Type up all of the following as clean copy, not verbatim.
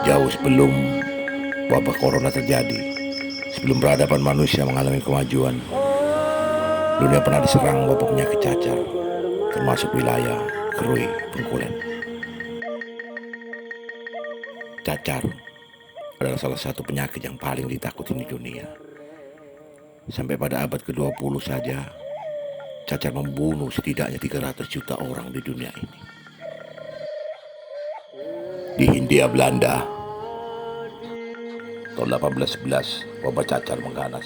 Jauh sebelum wabah corona terjadi, sebelum peradaban manusia mengalami kemajuan, dunia pernah diserang wabah penyakit cacar, termasuk wilayah Krui, Bengkulen. Cacar adalah salah satu penyakit yang paling ditakuti di dunia. Sampai pada abad ke-20 saja, cacar membunuh setidaknya 300 juta orang di dunia ini. Di Hindia Belanda, tahun 1811, wabah cacar mengganas.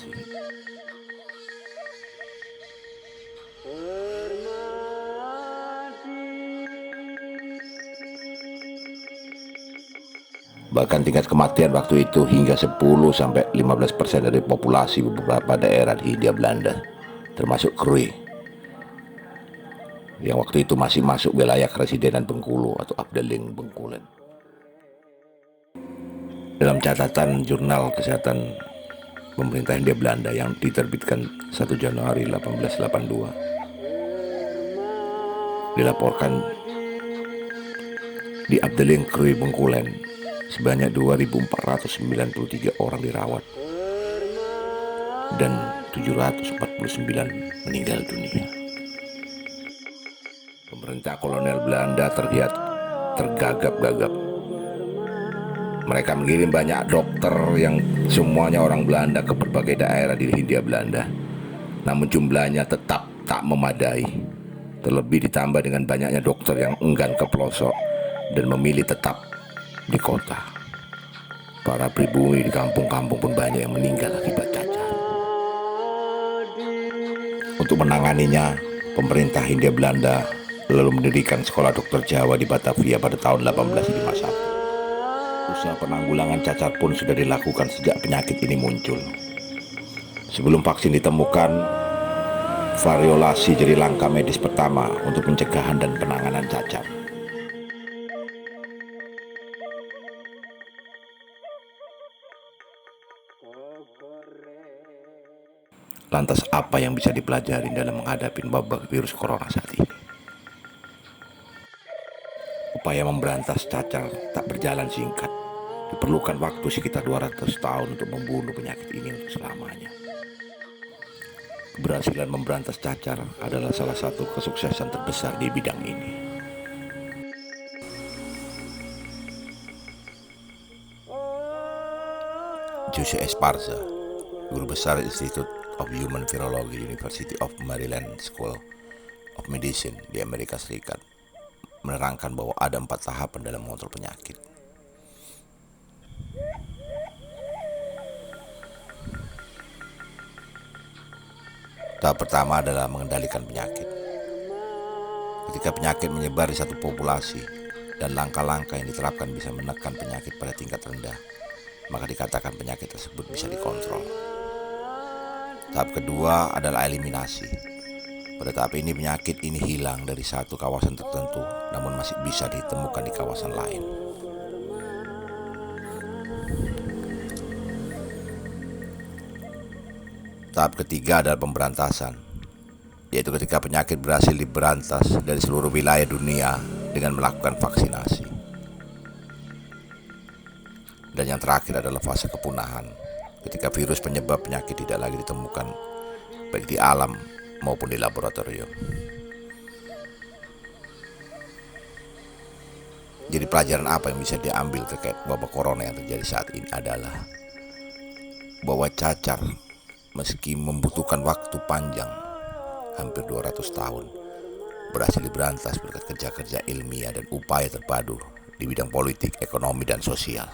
Bahkan tingkat kematian waktu itu hingga 10-15% dari populasi beberapa daerah di Hindia Belanda, termasuk Krui, yang waktu itu masih masuk wilayah Keresidenan Bengkulu atau Afdeling Bengkulen. Dalam catatan Jurnal Kesehatan Pemerintah Hindia Belanda yang diterbitkan 1 Januari 1882, dilaporkan di Afdeling Krui Bengkulen sebanyak 2.493 orang dirawat dan 749 meninggal dunia. Pemerintah kolonial Belanda terlihat tergagap-gagap. Mereka mengirim banyak dokter yang semuanya orang Belanda ke berbagai daerah di Hindia Belanda. Namun jumlahnya tetap tak memadai. Terlebih ditambah dengan banyaknya dokter yang enggan ke pelosok dan memilih tetap di kota. Para pribumi di kampung-kampung pun banyak yang meninggal akibat cacar. Untuk menanganinya, pemerintah Hindia Belanda lalu mendirikan sekolah dokter Jawa di Batavia pada tahun 1851. Usaha penanggulangan cacar pun sudah dilakukan sejak penyakit ini muncul. Sebelum vaksin ditemukan, variolasi jadi langkah medis pertama untuk pencegahan dan penanganan cacar. Lantas apa yang bisa dipelajari dalam menghadapi wabah virus corona saat ini? Upaya memberantas cacar tak berjalan singkat. Diperlukan waktu sekitar 200 tahun untuk membunuh penyakit ini untuk selamanya. Keberhasilan memberantas cacar adalah salah satu kesuksesan terbesar di bidang ini. Jose Esparza, guru besar Institute of Human Virology, University of Maryland School of Medicine di Amerika Serikat, menerangkan bahwa ada 4 tahapan dalam mengontrol penyakit. Tahap pertama adalah mengendalikan penyakit. Ketika penyakit menyebar di satu populasi dan langkah-langkah yang diterapkan bisa menekan penyakit pada tingkat rendah, maka dikatakan penyakit tersebut bisa dikontrol. Tahap kedua adalah eliminasi. Pada tahap ini penyakit ini hilang dari satu kawasan tertentu, namun masih bisa ditemukan di kawasan lain. Tahap ketiga adalah pemberantasan, yaitu ketika penyakit berhasil diberantas dari seluruh wilayah dunia dengan melakukan vaksinasi. Dan yang terakhir adalah fase kepunahan, ketika virus penyebab penyakit tidak lagi ditemukan baik di alam maupun di laboratorium. Jadi pelajaran apa yang bisa diambil terkait wabah corona yang terjadi saat ini adalah bahwa cacar meski membutuhkan waktu panjang, hampir 200 tahun, berhasil diberantas berkat kerja-kerja ilmiah dan upaya terpadu di bidang politik, ekonomi, dan sosial.